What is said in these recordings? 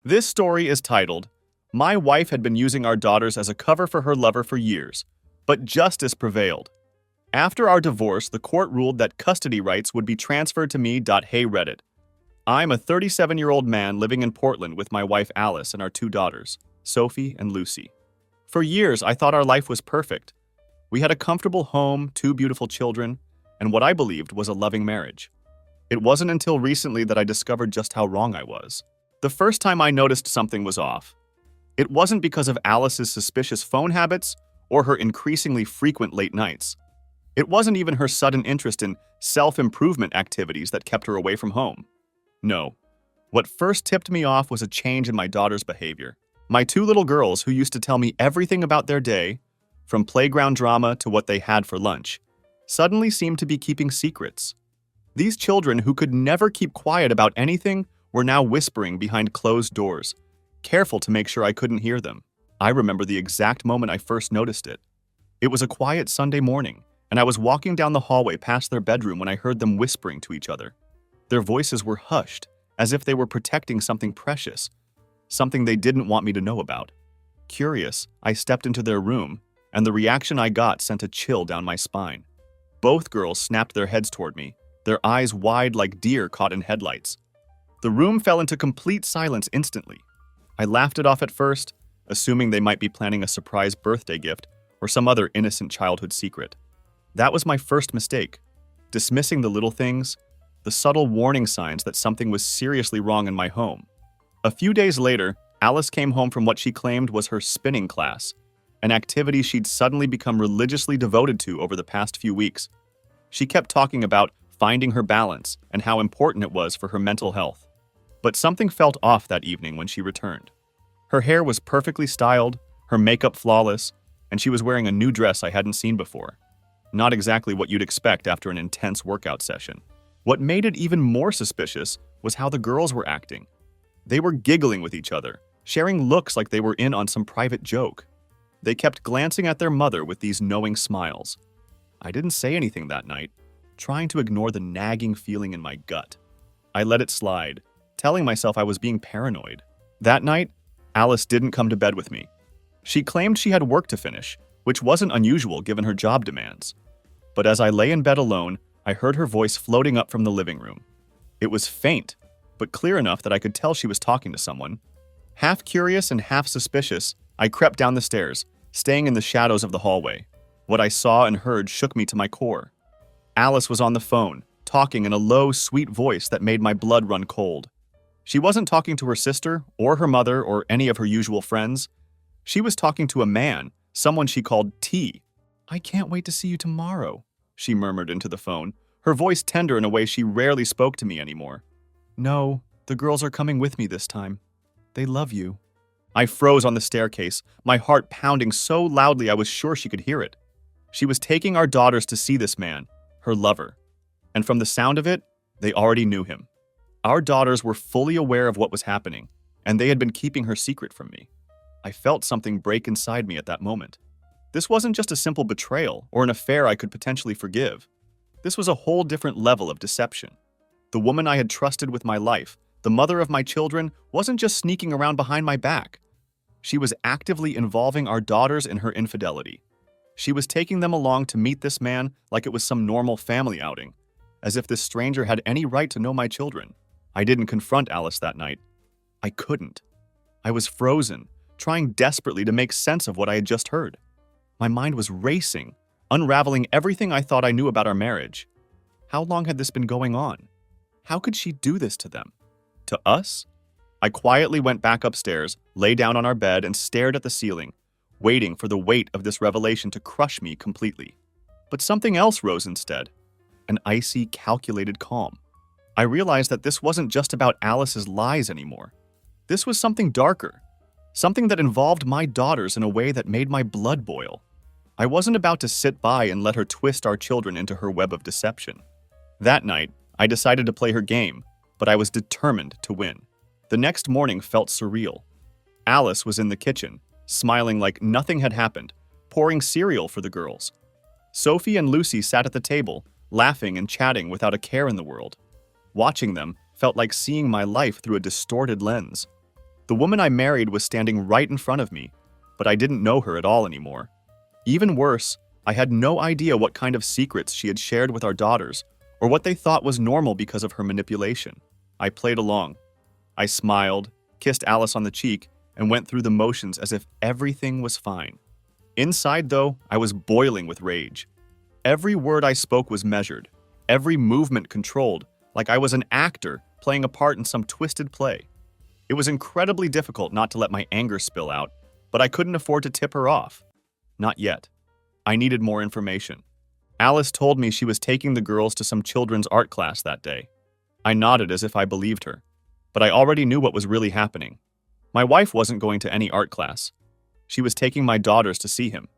This story is titled, My Wife Had Been Using Our Daughters as a Cover for Her Lover for Years, but Justice Prevailed. After our divorce, the court ruled that custody rights would be transferred to me. Hey Reddit. I'm a 37-year-old man living in Portland with my wife Alice and our two daughters, Sophie and Lucy. For years, I thought our life was perfect. We had a comfortable home, two beautiful children, and what I believed was a loving marriage. It wasn't until recently that I discovered just how wrong I was. The first time I noticed something was off. It wasn't because of Alice's suspicious phone habits or her increasingly frequent late nights. It wasn't even her sudden interest in self-improvement activities that kept her away from home. No. What first tipped me off was a change in my daughter's behavior. My two little girls, who used to tell me everything about their day, from playground drama to what they had for lunch, suddenly seemed to be keeping secrets. These children, who could never keep quiet about anything, were now whispering behind closed doors, careful to make sure I couldn't hear them. I remember the exact moment I first noticed it. It was a quiet Sunday morning, and I was walking down the hallway past their bedroom when I heard them whispering to each other. Their voices were hushed, as if they were protecting something precious, something they didn't want me to know about. Curious, I stepped into their room, and the reaction I got sent a chill down my spine. Both girls snapped their heads toward me, their eyes wide like deer caught in headlights. The room fell into complete silence instantly. I laughed it off at first, assuming they might be planning a surprise birthday gift or some other innocent childhood secret. That was my first mistake, dismissing the little things, the subtle warning signs that something was seriously wrong in my home. A few days later, Alice came home from what she claimed was her spinning class, an activity she'd suddenly become religiously devoted to over the past few weeks. She kept talking about finding her balance and how important it was for her mental health. But something felt off that evening when she returned. Her hair was perfectly styled, her makeup flawless, and she was wearing a new dress I hadn't seen before. Not exactly what you'd expect after an intense workout session. What made it even more suspicious was how the girls were acting. They were giggling with each other, sharing looks like they were in on some private joke. They kept glancing at their mother with these knowing smiles. I didn't say anything that night, trying to ignore the nagging feeling in my gut. I let it slide, telling myself I was being paranoid. That night, Alice didn't come to bed with me. She claimed she had work to finish, which wasn't unusual given her job demands. But as I lay in bed alone, I heard her voice floating up from the living room. It was faint, but clear enough that I could tell she was talking to someone. Half curious and half suspicious, I crept down the stairs, staying in the shadows of the hallway. What I saw and heard shook me to my core. Alice was on the phone, talking in a low, sweet voice that made my blood run cold. She wasn't talking to her sister, or her mother, or any of her usual friends. She was talking to a man, someone she called T. "I can't wait to see you tomorrow," she murmured into the phone, her voice tender in a way she rarely spoke to me anymore. "No, the girls are coming with me this time. They love you." I froze on the staircase, my heart pounding so loudly I was sure she could hear it. She was taking our daughters to see this man, her lover. And from the sound of it, they already knew him. Our daughters were fully aware of what was happening, and they had been keeping her secret from me. I felt something break inside me at that moment. This wasn't just a simple betrayal or an affair I could potentially forgive. This was a whole different level of deception. The woman I had trusted with my life, the mother of my children, wasn't just sneaking around behind my back. She was actively involving our daughters in her infidelity. She was taking them along to meet this man like it was some normal family outing, as if this stranger had any right to know my children. I didn't confront Alice that night. I couldn't. I was frozen, trying desperately to make sense of what I had just heard. My mind was racing, unraveling everything I thought I knew about our marriage. How long had this been going on? How could she do this to them? To us? I quietly went back upstairs, lay down on our bed, and stared at the ceiling, waiting for the weight of this revelation to crush me completely. But something else rose instead. An icy, calculated calm. I realized that this wasn't just about Alice's lies anymore. This was something darker, something that involved my daughters in a way that made my blood boil. I wasn't about to sit by and let her twist our children into her web of deception. That night, I decided to play her game, but I was determined to win. The next morning felt surreal. Alice was in the kitchen, smiling like nothing had happened, pouring cereal for the girls. Sophie and Lucy sat at the table, laughing and chatting without a care in the world. Watching them felt like seeing my life through a distorted lens. The woman I married was standing right in front of me, but I didn't know her at all anymore. Even worse, I had no idea what kind of secrets she had shared with our daughters, or what they thought was normal because of her manipulation. I played along. I smiled, kissed Alice on the cheek, and went through the motions as if everything was fine. Inside, though, I was boiling with rage. Every word I spoke was measured, every movement controlled, like I was an actor playing a part in some twisted play. It was incredibly difficult not to let my anger spill out, but I couldn't afford to tip her off. Not yet. I needed more information. Alice told me she was taking the girls to some children's art class that day. I nodded as if I believed her, but I already knew what was really happening. My wife wasn't going to any art class. She was taking my daughters to see him.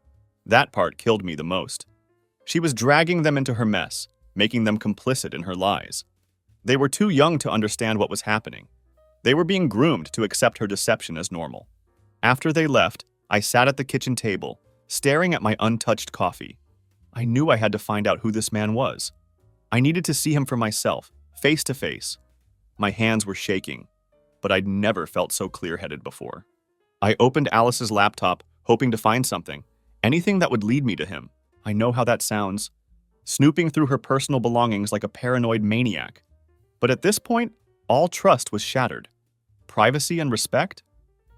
That part killed me the most. She was dragging them into her mess, making them complicit in her lies. They were too young to understand what was happening. They were being groomed to accept her deception as normal. After they left, I sat at the kitchen table, staring at my untouched coffee. I knew I had to find out who this man was. I needed to see him for myself, face to face. My hands were shaking, but I'd never felt so clear-headed before. I opened Alice's laptop, hoping to find something, anything that would lead me to him. I know how that sounds. Snooping through her personal belongings like a paranoid maniac. But at this point, all trust was shattered. Privacy and respect?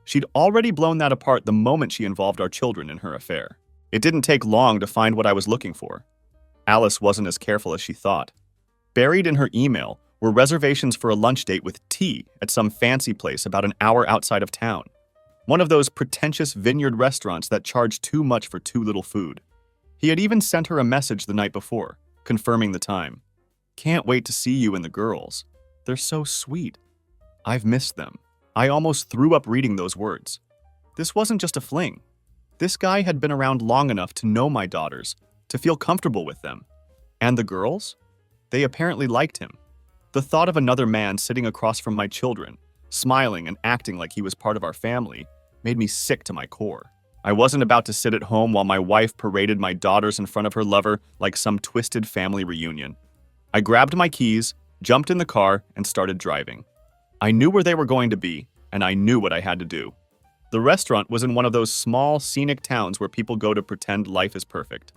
She'd already blown that apart the moment she involved our children in her affair. It didn't take long to find what I was looking for. Alice wasn't as careful as she thought. Buried in her email were reservations for a lunch date with tea at some fancy place about an hour outside of town. One of those pretentious vineyard restaurants that charge too much for too little food. He had even sent her a message the night before, confirming the time. Can't wait to see you and the girls. They're so sweet. I've missed them. I almost threw up reading those words. This wasn't just a fling. This guy had been around long enough to know my daughters, to feel comfortable with them. And the girls? They apparently liked him. The thought of another man sitting across from my children, smiling and acting like he was part of our family, made me sick to my core. I wasn't about to sit at home while my wife paraded my daughters in front of her lover like some twisted family reunion. I grabbed my keys, jumped in the car, and started driving. I knew where they were going to be, and I knew what I had to do. The restaurant was in one of those small, scenic towns where people go to pretend life is perfect.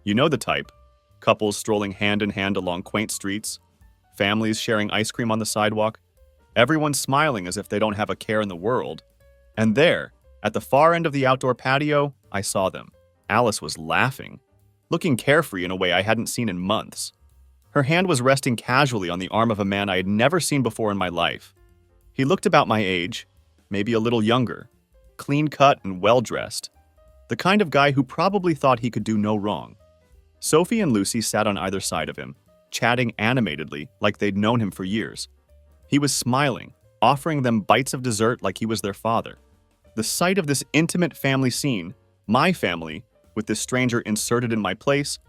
You know the type. Couples strolling hand in hand along quaint streets, families sharing ice cream on the sidewalk, everyone smiling as if they don't have a care in the world. And there, at the far end of the outdoor patio, I saw them. Alice was laughing, looking carefree in a way I hadn't seen in months. Her hand was resting casually on the arm of a man I had never seen before in my life. He looked about my age, maybe a little younger, clean-cut and well-dressed, the kind of guy who probably thought he could do no wrong. Sophie and Lucy sat on either side of him, chatting animatedly like they'd known him for years. He was smiling, offering them bites of dessert like he was their father. The sight of this intimate family scene, my family, with this stranger inserted in my place,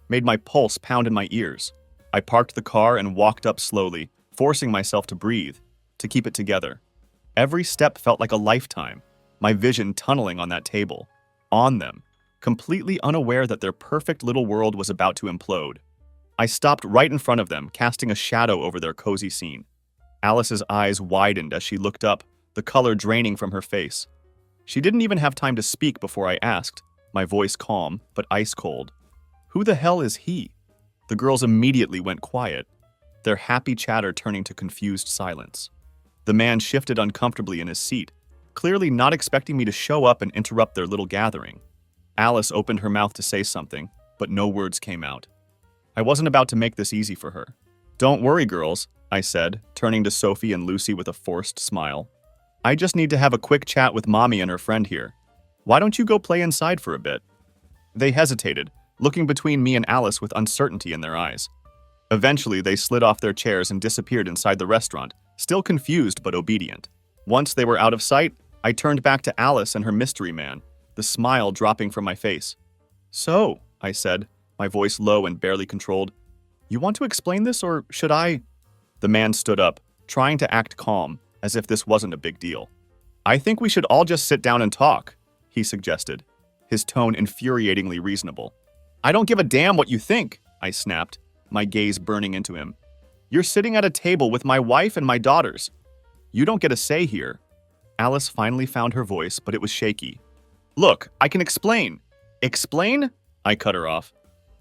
made my pulse pound in my ears. I parked the car and walked up slowly, forcing myself to breathe, to keep it together. Every step felt like a lifetime, my vision tunneling on that table, on them, completely unaware that their perfect little world was about to implode. I stopped right in front of them, casting a shadow over their cozy scene. Alice's eyes widened as she looked up, the color draining from her face. She didn't even have time to speak before I asked, my voice calm but ice cold. Who the hell is he? The girls immediately went quiet, their happy chatter turning to confused silence. The man shifted uncomfortably in his seat, clearly not expecting me to show up and interrupt their little gathering. Alice opened her mouth to say something, but no words came out. I wasn't about to make this easy for her. Don't worry, girls, I said, turning to Sophie and Lucy with a forced smile. I just need to have a quick chat with Mommy and her friend here. Why don't you go play inside for a bit? They hesitated, looking between me and Alice with uncertainty in their eyes. Eventually, they slid off their chairs and disappeared inside the restaurant, still confused but obedient. Once they were out of sight, I turned back to Alice and her mystery man, the smile dropping from my face. So, I said, my voice low and barely controlled, you want to explain this, or should I? The man stood up, trying to act calm, as if this wasn't a big deal. I think we should all just sit down and talk, he suggested, his tone infuriatingly reasonable. I don't give a damn what you think, I snapped, my gaze burning into him. You're sitting at a table with my wife and my daughters. You don't get a say here. Alice finally found her voice, but it was shaky. Look, I can explain. Explain? I cut her off.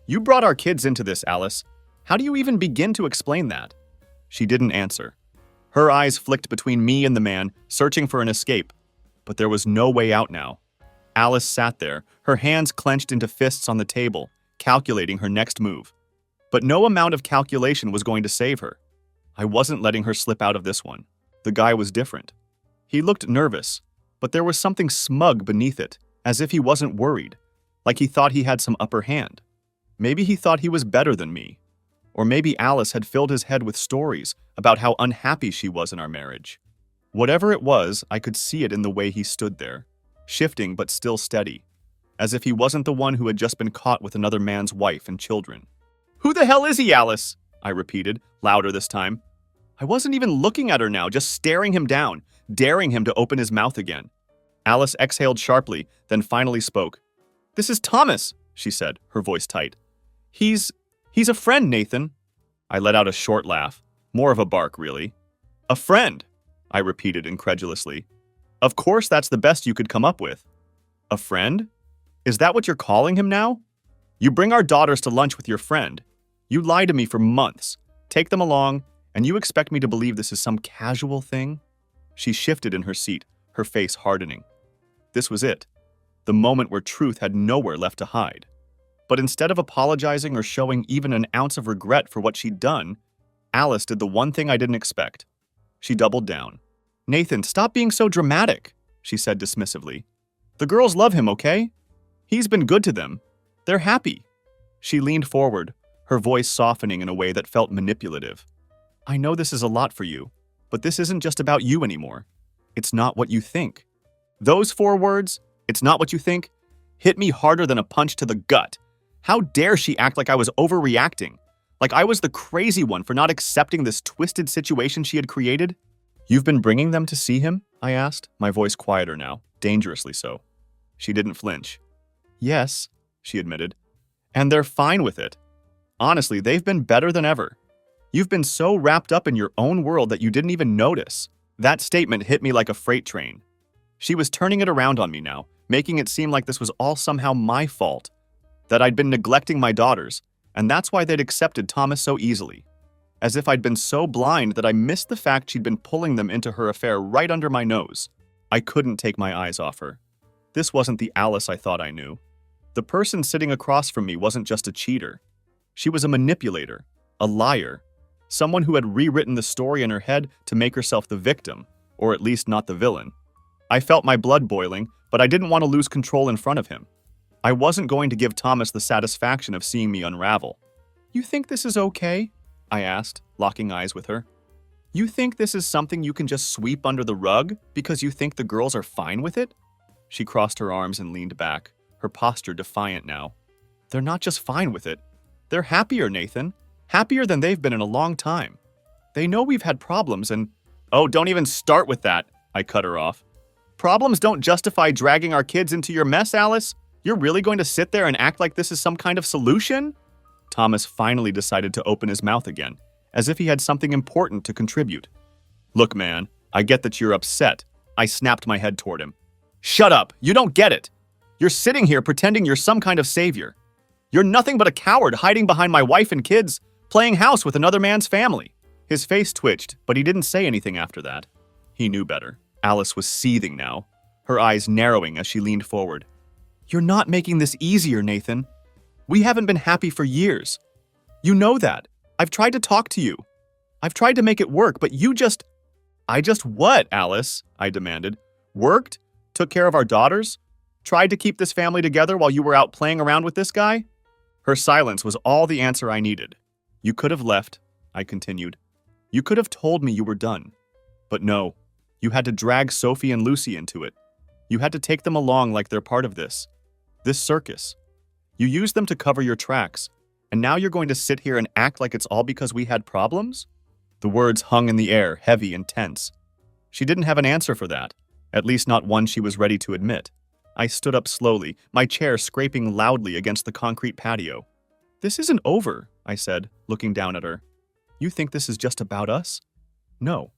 You brought our kids into this, Alice. How do you even begin to explain that? She didn't answer. Her eyes flicked between me and the man, searching for an escape. But there was no way out now. Alice sat there, her hands clenched into fists on the table, calculating her next move. But no amount of calculation was going to save her. I wasn't letting her slip out of this one. The guy was different. He looked nervous, but there was something smug beneath it, as if he wasn't worried, like he thought he had some upper hand. Maybe he thought he was better than me. Or maybe Alice had filled his head with stories about how unhappy she was in our marriage. Whatever it was, I could see it in the way he stood there, shifting but still steady, as if he wasn't the one who had just been caught with another man's wife and children. Who the hell is he, Alice? I repeated, louder this time. I wasn't even looking at her now, just staring him down, daring him to open his mouth again. Alice exhaled sharply, then finally spoke. This is Thomas, she said, her voice tight. He's a friend, Nathan. I let out a short laugh, more of a bark, really. A friend, I repeated incredulously. Of course that's the best you could come up with. A friend? Is that what you're calling him now? You bring our daughters to lunch with your friend. You lie to me for months, take them along, and you expect me to believe this is some casual thing? She shifted in her seat, her face hardening. This was it, the moment where truth had nowhere left to hide. But instead of apologizing or showing even an ounce of regret for what she'd done, Alice did the one thing I didn't expect. She doubled down. Nathan, stop being so dramatic, she said dismissively. The girls love him, okay? He's been good to them. They're happy. She leaned forward, her voice softening in a way that felt manipulative. I know this is a lot for you, but this isn't just about you anymore. It's not what you think. Those 4 words, it's not what you think, hit me harder than a punch to the gut. How dare she act like I was overreacting? Like I was the crazy one for not accepting this twisted situation she had created? You've been bringing them to see him? I asked, my voice quieter now, dangerously so. She didn't flinch. Yes, she admitted. And they're fine with it. Honestly, they've been better than ever. You've been so wrapped up in your own world that you didn't even notice. That statement hit me like a freight train. She was turning it around on me now, making it seem like this was all somehow my fault, that I'd been neglecting my daughters, and that's why they'd accepted Thomas so easily. As if I'd been so blind that I missed the fact she'd been pulling them into her affair right under my nose. I couldn't take my eyes off her. This wasn't the Alice I thought I knew. The person sitting across from me wasn't just a cheater. She was a manipulator, a liar, someone who had rewritten the story in her head to make herself the victim, or at least not the villain. I felt my blood boiling, but I didn't want to lose control in front of him. I wasn't going to give Thomas the satisfaction of seeing me unravel. You think this is okay? I asked, locking eyes with her. You think this is something you can just sweep under the rug because you think the girls are fine with it? She crossed her arms and leaned back, her posture defiant now. They're not just fine with it. They're happier, Nathan. Happier than they've been in a long time. They know we've had problems and... Oh, don't even start with that, I cut her off. Problems don't justify dragging our kids into your mess, Alice. You're really going to sit there and act like this is some kind of solution? Thomas finally decided to open his mouth again, as if he had something important to contribute. Look, man, I get that you're upset. I snapped my head toward him. Shut up, you don't get it. You're sitting here pretending you're some kind of savior. You're nothing but a coward hiding behind my wife and kids, playing house with another man's family. His face twitched, but he didn't say anything after that. He knew better. Alice was seething now, her eyes narrowing as she leaned forward. You're not making this easier, Nathan. We haven't been happy for years. You know that. I've tried to talk to you. I've tried to make it work, but you just... I just what, Alice? I demanded. Worked? Took care of our daughters? Tried to keep this family together while you were out playing around with this guy? Her silence was all the answer I needed. You could have left, I continued. You could have told me you were done. But no, you had to drag Sophie and Lucy into it. You had to take them along like they're part of this circus. You used them to cover your tracks, and now you're going to sit here and act like it's all because we had problems? The words hung in the air, heavy and tense. She didn't have an answer for that, at least not one she was ready to admit. I stood up slowly, my chair scraping loudly against the concrete patio. This isn't over, I said, looking down at her. You think this is just about us? No.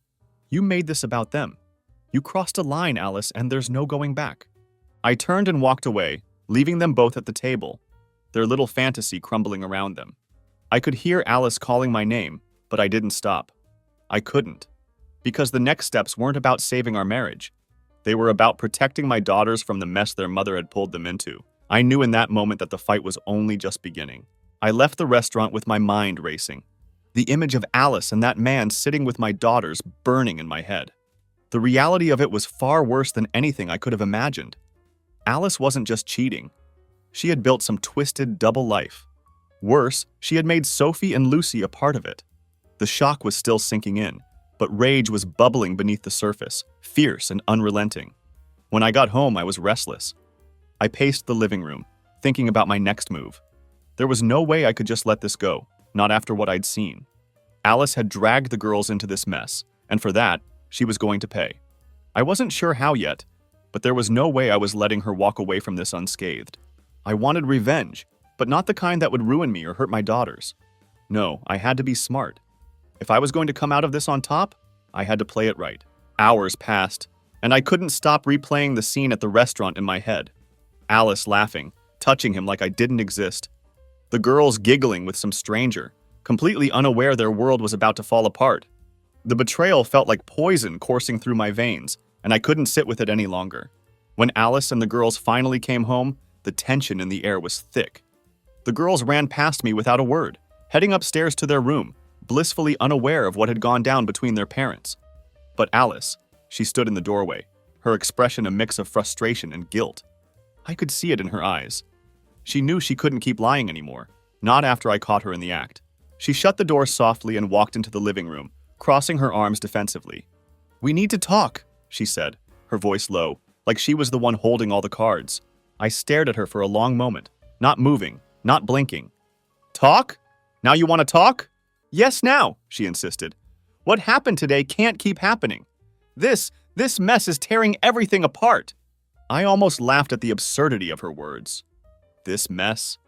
You made this about them. You crossed a line, Alice, and there's no going back. I turned and walked away, leaving them both at the table, their little fantasy crumbling around them. I could hear Alice calling my name, but I didn't stop. I couldn't, because the next steps weren't about saving our marriage. They were about protecting my daughters from the mess their mother had pulled them into. I knew in that moment that the fight was only just beginning. I left the restaurant with my mind racing, the image of Alice and that man sitting with my daughters burning in my head. The reality of it was far worse than anything I could have imagined. Alice wasn't just cheating. She had built some twisted double life. Worse, she had made Sophie and Lucy a part of it. The shock was still sinking in, but rage was bubbling beneath the surface, fierce and unrelenting. When I got home, I was restless. I paced the living room, thinking about my next move. There was no way I could just let this go, not after what I'd seen. Alice had dragged the girls into this mess, and for that, she was going to pay. I wasn't sure how yet, but there was no way I was letting her walk away from this unscathed. I wanted revenge, but not the kind that would ruin me or hurt my daughters. No, I had to be smart. If I was going to come out of this on top, I had to play it right. Hours passed, and I couldn't stop replaying the scene at the restaurant in my head. Alice laughing, touching him like I didn't exist. The girls giggling with some stranger, completely unaware their world was about to fall apart. The betrayal felt like poison coursing through my veins, and I couldn't sit with it any longer. When Alice and the girls finally came home, the tension in the air was thick. The girls ran past me without a word, heading upstairs to their room, blissfully unaware of what had gone down between their parents. But Alice, she stood in the doorway, her expression a mix of frustration and guilt. I could see it in her eyes. She knew she couldn't keep lying anymore, not after I caught her in the act. She shut the door softly and walked into the living room, crossing her arms defensively. "We need to talk," she said, her voice low, like she was the one holding all the cards. I stared at her for a long moment, not moving, not blinking. "Talk? Now you want to talk?" "Yes, now," she insisted. "What happened today can't keep happening. This mess is tearing everything apart." I almost laughed at the absurdity of her words. This mess?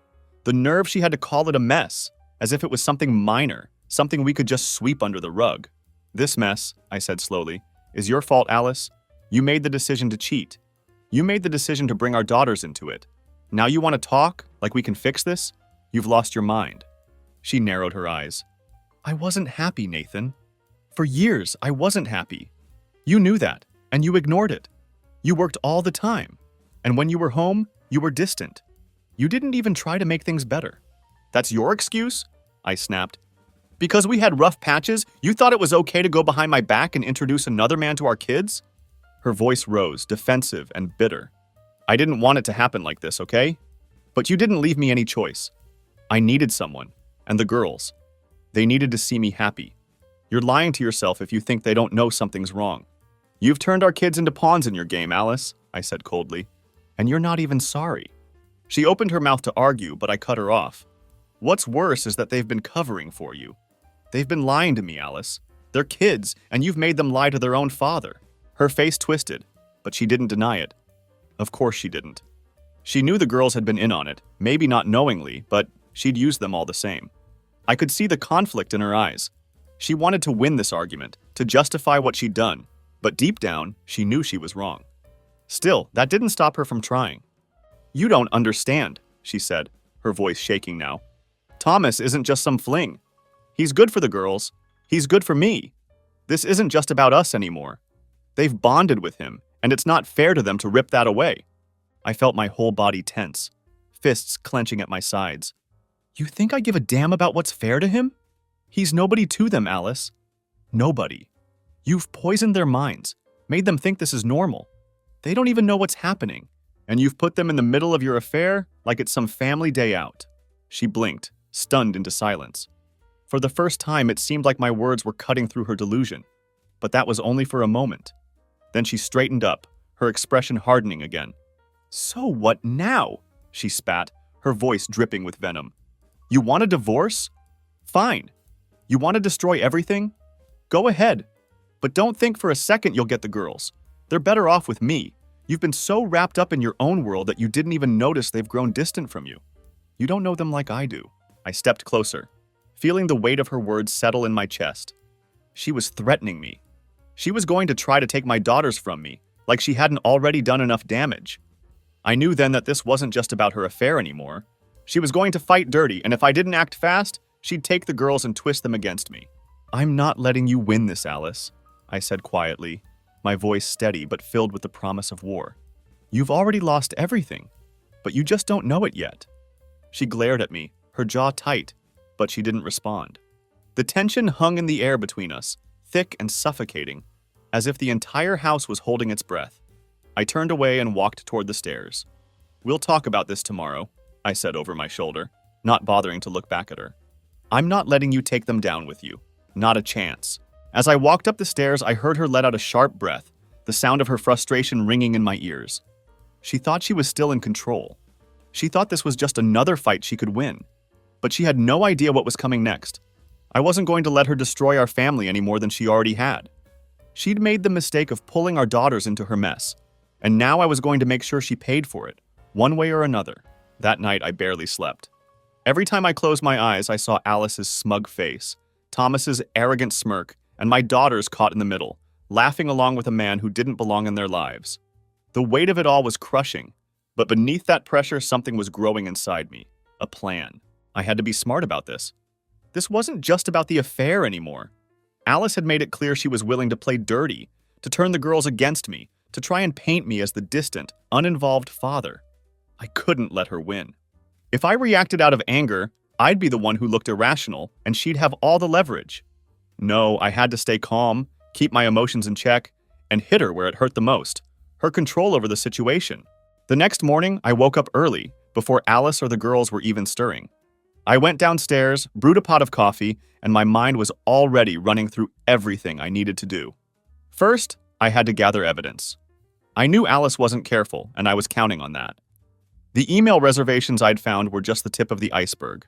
The nerve she had to call it a mess, as if it was something minor, something we could just sweep under the rug. "This mess," I said slowly, "is your fault, Alice. You made the decision to cheat. You made the decision to bring our daughters into it. Now you want to talk, like we can fix this? You've lost your mind." She narrowed her eyes. "I wasn't happy, Nathan. For years, I wasn't happy. You knew that, and you ignored it. You worked all the time, and when you were home, you were distant. You didn't even try to make things better." "That's your excuse?" I snapped. "Because we had rough patches, you thought it was okay to go behind my back and introduce another man to our kids?" Her voice rose, defensive and bitter. "I didn't want it to happen like this, okay? But you didn't leave me any choice. I needed someone, and the girls. They needed to see me happy. You're lying to yourself if you think they don't know something's wrong. You've turned our kids into pawns in your game, Alice," I said coldly. "And you're not even sorry." She opened her mouth to argue, but I cut her off. "What's worse is that they've been covering for you. They've been lying to me, Alice. They're kids, and you've made them lie to their own father." Her face twisted, but she didn't deny it. Of course she didn't. She knew the girls had been in on it, maybe not knowingly, but she'd used them all the same. I could see the conflict in her eyes. She wanted to win this argument, to justify what she'd done, but deep down, she knew she was wrong. Still, that didn't stop her from trying. "You don't understand," she said, her voice shaking now. "Thomas isn't just some fling. He's good for the girls. He's good for me. This isn't just about us anymore. They've bonded with him, and it's not fair to them to rip that away." I felt my whole body tense, fists clenching at my sides. "You think I give a damn about what's fair to him? He's nobody to them, Alice. Nobody. You've poisoned their minds, made them think this is normal. They don't even know what's happening, and you've put them in the middle of your affair like it's some family day out." She blinked, stunned into silence. For the first time, it seemed like my words were cutting through her delusion, but that was only for a moment. Then she straightened up, her expression hardening again. "So what now?" she spat, her voice dripping with venom. "You want a divorce? Fine. You want to destroy everything? Go ahead. But don't think for a second you'll get the girls. They're better off with me. You've been so wrapped up in your own world that you didn't even notice they've grown distant from you. You don't know them like I do." I stepped closer, feeling the weight of her words settle in my chest. She was threatening me. She was going to try to take my daughters from me, like she hadn't already done enough damage. I knew then that this wasn't just about her affair anymore. She was going to fight dirty, and if I didn't act fast, she'd take the girls and twist them against me. "I'm not letting you win this, Alice," I said quietly, my voice steady but filled with the promise of war. "You've already lost everything, but you just don't know it yet." She glared at me, her jaw tight, but she didn't respond. The tension hung in the air between us, thick and suffocating, as if the entire house was holding its breath. I turned away and walked toward the stairs. "We'll talk about this tomorrow," I said over my shoulder, not bothering to look back at her. "I'm not letting you take them down with you. Not a chance." As I walked up the stairs, I heard her let out a sharp breath, the sound of her frustration ringing in my ears. She thought she was still in control. She thought this was just another fight she could win. But she had no idea what was coming next. I wasn't going to let her destroy our family any more than she already had. She'd made the mistake of pulling our daughters into her mess, and now I was going to make sure she paid for it, one way or another. That night, I barely slept. Every time I closed my eyes, I saw Alice's smug face, Thomas's arrogant smirk, and my daughters caught in the middle, laughing along with a man who didn't belong in their lives. The weight of it all was crushing, but beneath that pressure, something was growing inside me. A plan. I had to be smart about this. This wasn't just about the affair anymore. Alice had made it clear she was willing to play dirty, to turn the girls against me, to try and paint me as the distant, uninvolved father. I couldn't let her win. If I reacted out of anger, I'd be the one who looked irrational, and she'd have all the leverage. No, I had to stay calm, keep my emotions in check, and hit her where it hurt the most, her control over the situation. The next morning, I woke up early, before Alice or the girls were even stirring. I went downstairs, brewed a pot of coffee, and my mind was already running through everything I needed to do. First, I had to gather evidence. I knew Alice wasn't careful, and I was counting on that. The email reservations I'd found were just the tip of the iceberg.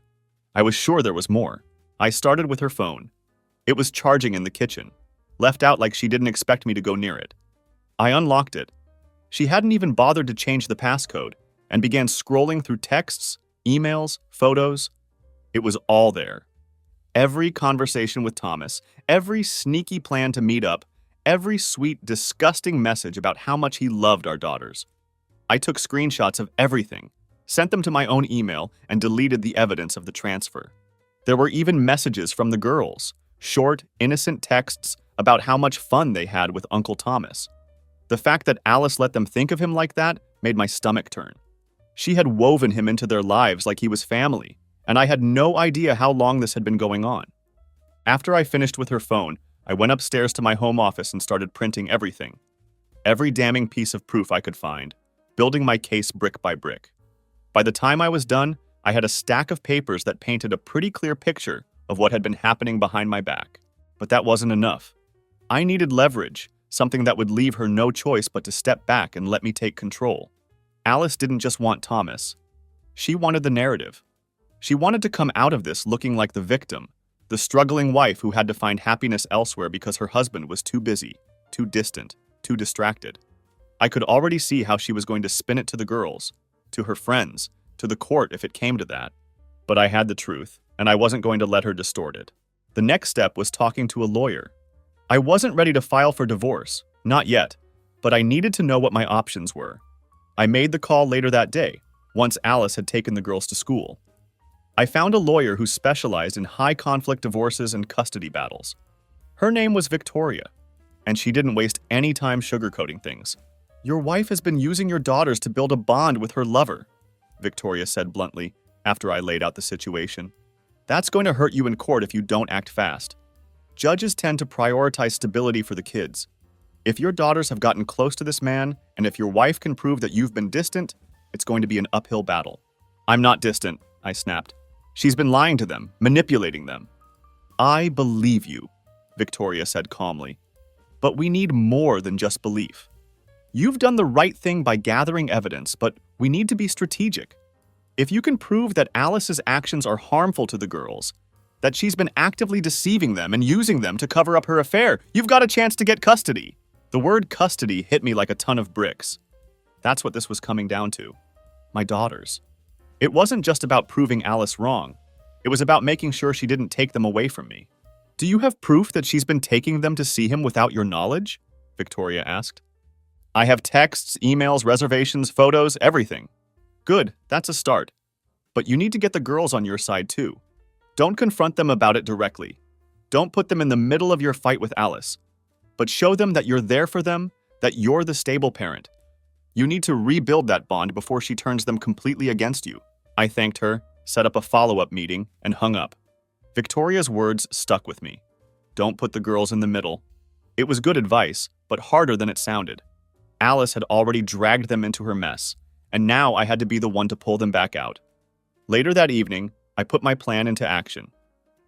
I was sure there was more. I started with her phone. It was charging in the kitchen, left out like she didn't expect me to go near it. I unlocked it. She hadn't even bothered to change the passcode, and began scrolling through texts, emails, photos. It was all there. Every conversation with Thomas, every sneaky plan to meet up, every sweet, disgusting message about how much he loved our daughters. I took screenshots of everything, sent them to my own email, and deleted the evidence of the transfer. There were even messages from the girls, short, innocent texts about how much fun they had with Uncle Thomas. The fact that Alice let them think of him like that made my stomach turn. She had woven him into their lives like he was family, and I had no idea how long this had been going on. After I finished with her phone, I went upstairs to my home office and started printing everything. Every damning piece of proof I could find, building my case brick by brick. By the time I was done, I had a stack of papers that painted a pretty clear picture of what had been happening behind my back. But that wasn't enough. I needed leverage, something that would leave her no choice but to step back and let me take control. Alice didn't just want Thomas. She wanted the narrative. She wanted to come out of this looking like the victim, the struggling wife who had to find happiness elsewhere because her husband was too busy, too distant, too distracted. I could already see how she was going to spin it to the girls, to her friends, to the court if it came to that. But I had the truth, and I wasn't going to let her distort it. The next step was talking to a lawyer. I wasn't ready to file for divorce, not yet, but I needed to know what my options were. I made the call later that day, once Alice had taken the girls to school. I found a lawyer who specialized in high-conflict divorces and custody battles. Her name was Victoria, and she didn't waste any time sugarcoating things. "Your wife has been using your daughters to build a bond with her lover," Victoria said bluntly, after I laid out the situation. "That's going to hurt you in court if you don't act fast. Judges tend to prioritize stability for the kids. If your daughters have gotten close to this man, and if your wife can prove that you've been distant, it's going to be an uphill battle." "I'm not distant," I snapped. "She's been lying to them, manipulating them." "I believe you," Victoria said calmly. "But we need more than just belief. You've done the right thing by gathering evidence, but we need to be strategic. If you can prove that Alice's actions are harmful to the girls, that she's been actively deceiving them and using them to cover up her affair, you've got a chance to get custody." The word custody hit me like a ton of bricks. That's what this was coming down to. My daughters. It wasn't just about proving Alice wrong. It was about making sure she didn't take them away from me. Do you have proof that she's been taking them to see him without your knowledge? Victoria asked. I have texts, emails, reservations, photos, everything. Good, that's a start. But you need to get the girls on your side too. Don't confront them about it directly. Don't put them in the middle of your fight with Alice. But show them that you're there for them, that you're the stable parent. You need to rebuild that bond before she turns them completely against you. I thanked her, set up a follow-up meeting, and hung up. Victoria's words stuck with me. Don't put the girls in the middle. It was good advice, but harder than it sounded. Alice had already dragged them into her mess, and now I had to be the one to pull them back out. Later that evening, I put my plan into action.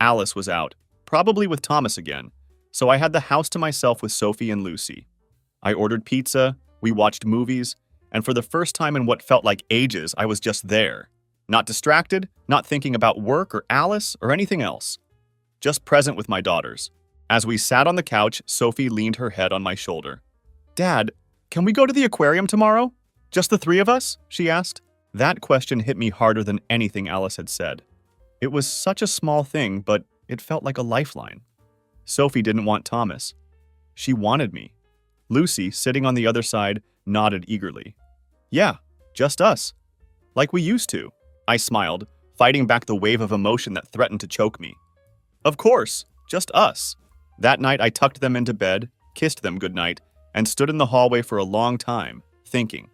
Alice was out, probably with Thomas again, so I had the house to myself with Sophie and Lucy. I ordered pizza, we watched movies, and for the first time in what felt like ages, I was just there. Not distracted, not thinking about work or Alice or anything else. Just present with my daughters. As we sat on the couch, Sophie leaned her head on my shoulder. Dad, can we go to the aquarium tomorrow? Just the three of us? She asked. That question hit me harder than anything Alice had said. It was such a small thing, but it felt like a lifeline. Sophie didn't want Thomas. She wanted me. Lucy, sitting on the other side, nodded eagerly. Yeah, just us. Like we used to. I smiled, fighting back the wave of emotion that threatened to choke me. Of course, just us. That night I tucked them into bed, kissed them goodnight, and stood in the hallway for a long time, thinking.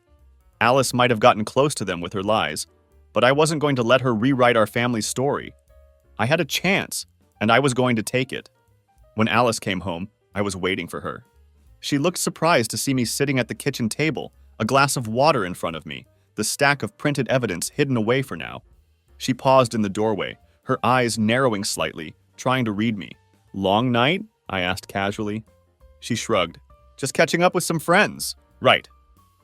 Alice might have gotten close to them with her lies, but I wasn't going to let her rewrite our family's story. I had a chance, and I was going to take it. When Alice came home, I was waiting for her. She looked surprised to see me sitting at the kitchen table, a glass of water in front of me, the stack of printed evidence hidden away for now. She paused in the doorway, her eyes narrowing slightly, trying to read me. Long night? I asked casually. She shrugged. Just catching up with some friends. Right.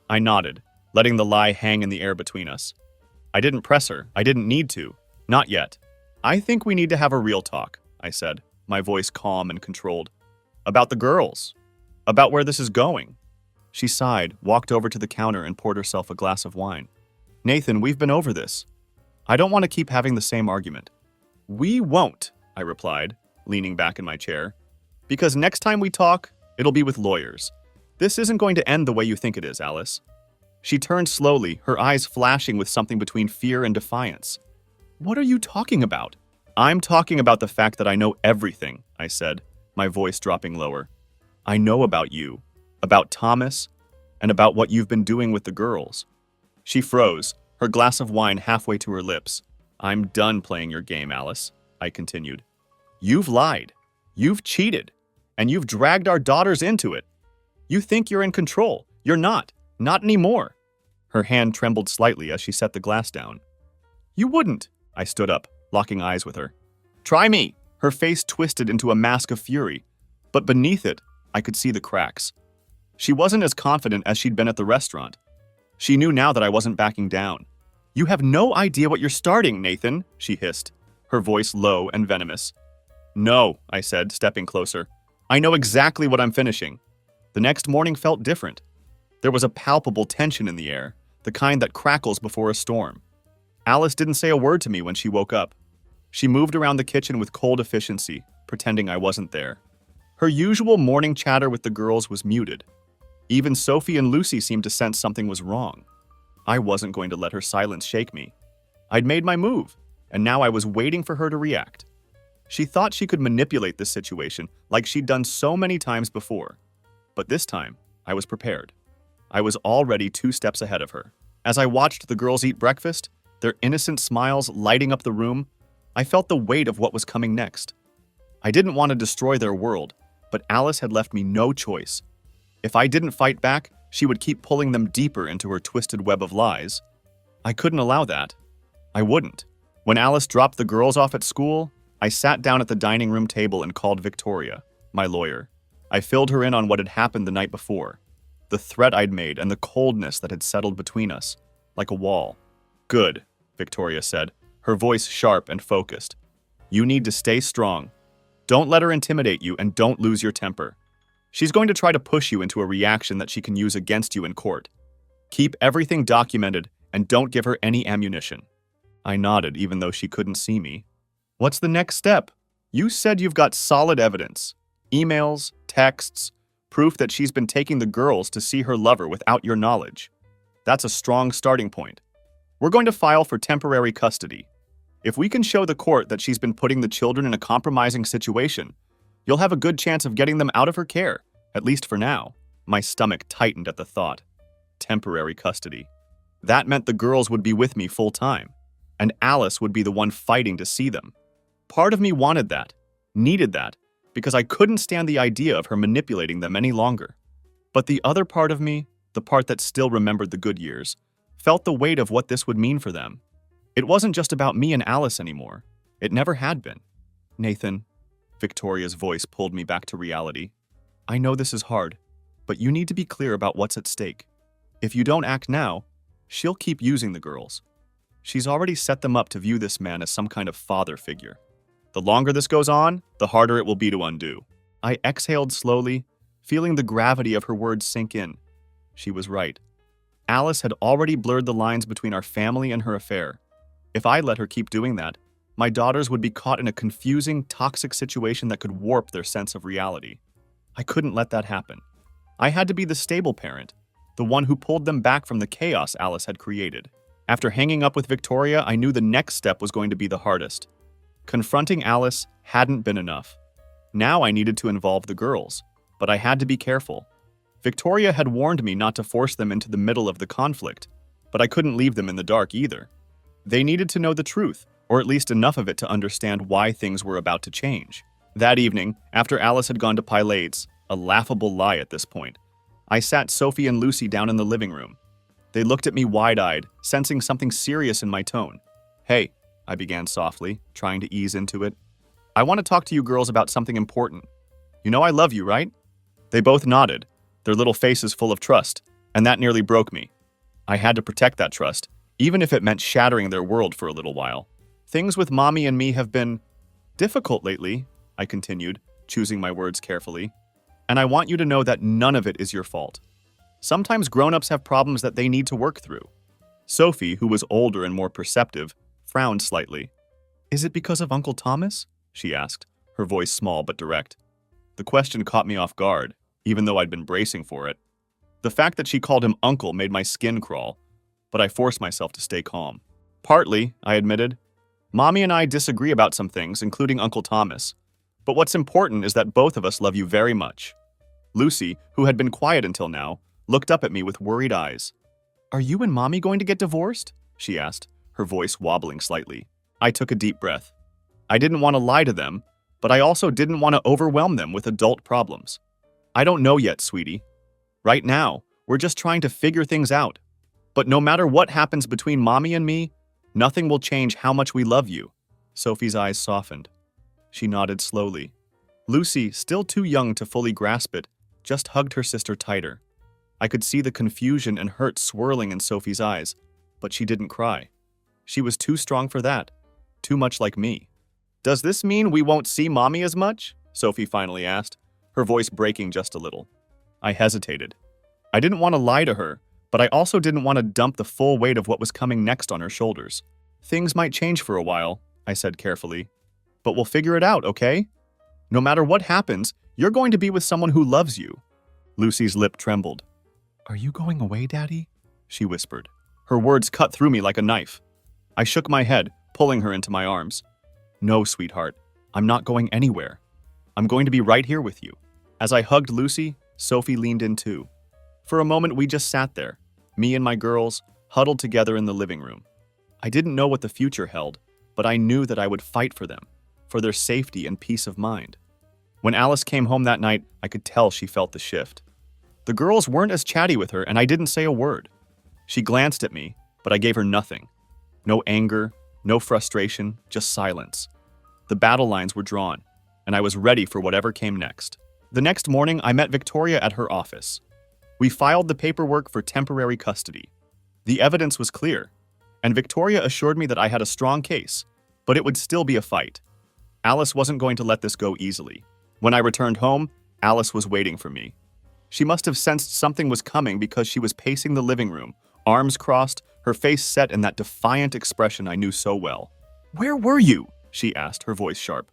I nodded, letting the lie hang in the air between us. I didn't press her. I didn't need to. Not yet. I think we need to have a real talk, I said, my voice calm and controlled. About the girls. About where this is going. She sighed, walked over to the counter and poured herself a glass of wine. Nathan, we've been over this. I don't want to keep having the same argument. We won't, I replied, leaning back in my chair. Because next time we talk, it'll be with lawyers. This isn't going to end the way you think it is, Alice. She turned slowly, her eyes flashing with something between fear and defiance. What are you talking about? I'm talking about the fact that I know everything, I said, my voice dropping lower. I know about you, about Thomas, and about what you've been doing with the girls. She froze, her glass of wine halfway to her lips. I'm done playing your game, Alice, I continued. You've lied. You've cheated. And you've dragged our daughters into it. You think you're in control. You're not. Not anymore. Her hand trembled slightly as she set the glass down. You wouldn't. I stood up, locking eyes with her. Try me. Her face twisted into a mask of fury, but beneath it, I could see the cracks. She wasn't as confident as she'd been at the restaurant. She knew now that I wasn't backing down. You have no idea what you're starting, Nathan, she hissed, her voice low and venomous. No, I said, stepping closer. I know exactly what I'm finishing. The next morning felt different. There was a palpable tension in the air, the kind that crackles before a storm. Alice didn't say a word to me when she woke up. She moved around the kitchen with cold efficiency, pretending I wasn't there. Her usual morning chatter with the girls was muted. Even Sophie and Lucy seemed to sense something was wrong. I wasn't going to let her silence shake me. I'd made my move, and now I was waiting for her to react. She thought she could manipulate this situation like she'd done so many times before. But this time, I was prepared. I was already 2 steps ahead of her. As I watched the girls eat breakfast, their innocent smiles lighting up the room, I felt the weight of what was coming next. I didn't want to destroy their world, but Alice had left me no choice. If I didn't fight back, she would keep pulling them deeper into her twisted web of lies. I couldn't allow that. I wouldn't. When Alice dropped the girls off at school, I sat down at the dining room table and called Victoria, my lawyer. I filled her in on what had happened the night before, the threat I'd made and the coldness that had settled between us, like a wall. Good, Victoria said, her voice sharp and focused. You need to stay strong. Don't let her intimidate you and don't lose your temper. She's going to try to push you into a reaction that she can use against you in court. Keep everything documented and don't give her any ammunition. I nodded even though she couldn't see me. What's the next step? You said you've got solid evidence. Emails, texts, proof that she's been taking the girls to see her lover without your knowledge. That's a strong starting point. We're going to file for temporary custody. If we can show the court that she's been putting the children in a compromising situation, you'll have a good chance of getting them out of her care, at least for now. My stomach tightened at the thought. Temporary custody. That meant the girls would be with me full time, and Alice would be the one fighting to see them. Part of me wanted that, needed that, because I couldn't stand the idea of her manipulating them any longer. But the other part of me, the part that still remembered the good years, felt the weight of what this would mean for them. It wasn't just about me and Alice anymore. It never had been. Nathan, Victoria's voice pulled me back to reality. I know this is hard, but you need to be clear about what's at stake. If you don't act now, she'll keep using the girls. She's already set them up to view this man as some kind of father figure. The longer this goes on, the harder it will be to undo. I exhaled slowly, feeling the gravity of her words sink in. She was right. Alice had already blurred the lines between our family and her affair. If I let her keep doing that, my daughters would be caught in a confusing, toxic situation that could warp their sense of reality. I couldn't let that happen. I had to be the stable parent, the one who pulled them back from the chaos Alice had created. After hanging up with Victoria, I knew the next step was going to be the hardest. Confronting Alice hadn't been enough. Now I needed to involve the girls, but I had to be careful. Victoria had warned me not to force them into the middle of the conflict, but I couldn't leave them in the dark either. They needed to know the truth, or at least enough of it to understand why things were about to change. That evening, after Alice had gone to Prevailed, a laughable lie at this point, I sat Sophie and Lucy down in the living room. They looked at me wide-eyed, sensing something serious in my tone. Hey, I began softly, trying to ease into it. I want to talk to you girls about something important. You know I love you, right? They both nodded, their little faces full of trust, and that nearly broke me. I had to protect that trust, even if it meant shattering their world for a little while. Things with Mommy and me have been difficult lately, I continued, choosing my words carefully. And I want you to know that none of it is your fault. Sometimes grown-ups have problems that they need to work through. Sophie, who was older and more perceptive, frowned slightly. Is it because of Uncle Thomas? She asked, her voice small but direct. The question caught me off guard, even though I'd been bracing for it. The fact that she called him uncle made my skin crawl, but I forced myself to stay calm. Partly, I admitted. Mommy and I disagree about some things, including Uncle Thomas. But what's important is that both of us love you very much. Lucy, who had been quiet until now, looked up at me with worried eyes. Are you and Mommy going to get divorced? She asked, her voice wobbling slightly. I took a deep breath. I didn't want to lie to them, but I also didn't want to overwhelm them with adult problems. I don't know yet, sweetie. Right now, we're just trying to figure things out. But no matter what happens between Mommy and me, nothing will change how much we love you. Sophie's eyes softened. She nodded slowly. Lucy, still too young to fully grasp it, just hugged her sister tighter. I could see the confusion and hurt swirling in Sophie's eyes, but she didn't cry. She was too strong for that, too much like me. Does this mean we won't see Mommy as much? Sophie finally asked, her voice breaking just a little. I hesitated. I didn't want to lie to her, but I also didn't want to dump the full weight of what was coming next on her shoulders. Things might change for a while, I said carefully. But we'll figure it out, okay? No matter what happens, you're going to be with someone who loves you. Lucy's lip trembled. Are you going away, Daddy? She whispered. Her words cut through me like a knife. I shook my head, pulling her into my arms. No, sweetheart, I'm not going anywhere. I'm going to be right here with you. As I hugged Lucy, Sophie leaned in too. For a moment, we just sat there, me and my girls, huddled together in the living room. I didn't know what the future held, but I knew that I would fight for them, for their safety and peace of mind. When Alice came home that night, I could tell she felt the shift. The girls weren't as chatty with her, and I didn't say a word. She glanced at me, but I gave her nothing. No anger, no frustration, just silence. The battle lines were drawn, and I was ready for whatever came next. The next morning, I met Victoria at her office. We filed the paperwork for temporary custody. The evidence was clear, and Victoria assured me that I had a strong case, but it would still be a fight. Alice wasn't going to let this go easily. When I returned home, Alice was waiting for me. She must have sensed something was coming because she was pacing the living room, arms crossed, her face set in that defiant expression I knew so well. Where were you? She asked, her voice sharp.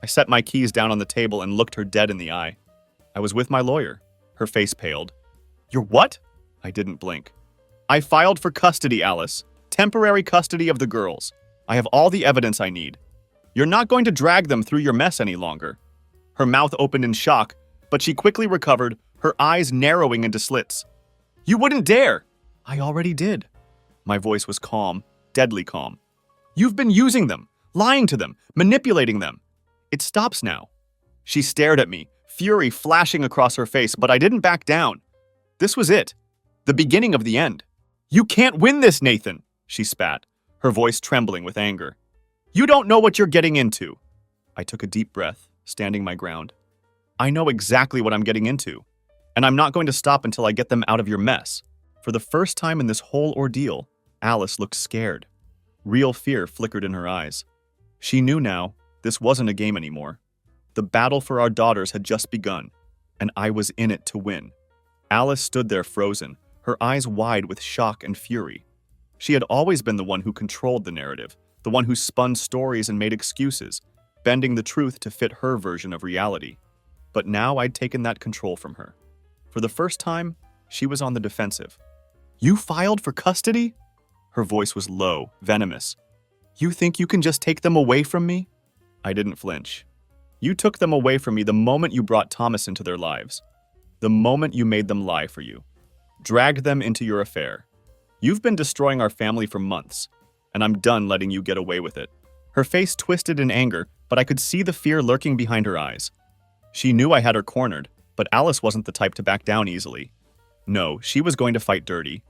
I set my keys down on the table and looked her dead in the eye. I was with my lawyer. Her face paled. You're what? I didn't blink. I filed for custody, Alice. Temporary custody of the girls. I have all the evidence I need. You're not going to drag them through your mess any longer. Her mouth opened in shock, but she quickly recovered, her eyes narrowing into slits. You wouldn't dare! I already did. My voice was calm, deadly calm. You've been using them, lying to them, manipulating them. It stops now. She stared at me, fury flashing across her face, but I didn't back down. This was it. The beginning of the end. You can't win this, Nathan, she spat, her voice trembling with anger. You don't know what you're getting into. I took a deep breath, standing my ground. I know exactly what I'm getting into, and I'm not going to stop until I get them out of your mess. For the first time in this whole ordeal, Alice looked scared. Real fear flickered in her eyes. She knew now this wasn't a game anymore. The battle for our daughters had just begun, and I was in it to win. Alice stood there frozen, her eyes wide with shock and fury. She had always been the one who controlled the narrative, the one who spun stories and made excuses, bending the truth to fit her version of reality. But now I'd taken that control from her. For the first time, she was on the defensive. You filed for custody? Her voice was low, venomous. You think you can just take them away from me? I didn't flinch. You took them away from me the moment you brought Thomas into their lives. The moment you made them lie for you. Dragged them into your affair. You've been destroying our family for months, and I'm done letting you get away with it. Her face twisted in anger, but I could see the fear lurking behind her eyes. She knew I had her cornered, but Alice wasn't the type to back down easily. No, she was going to fight dirty.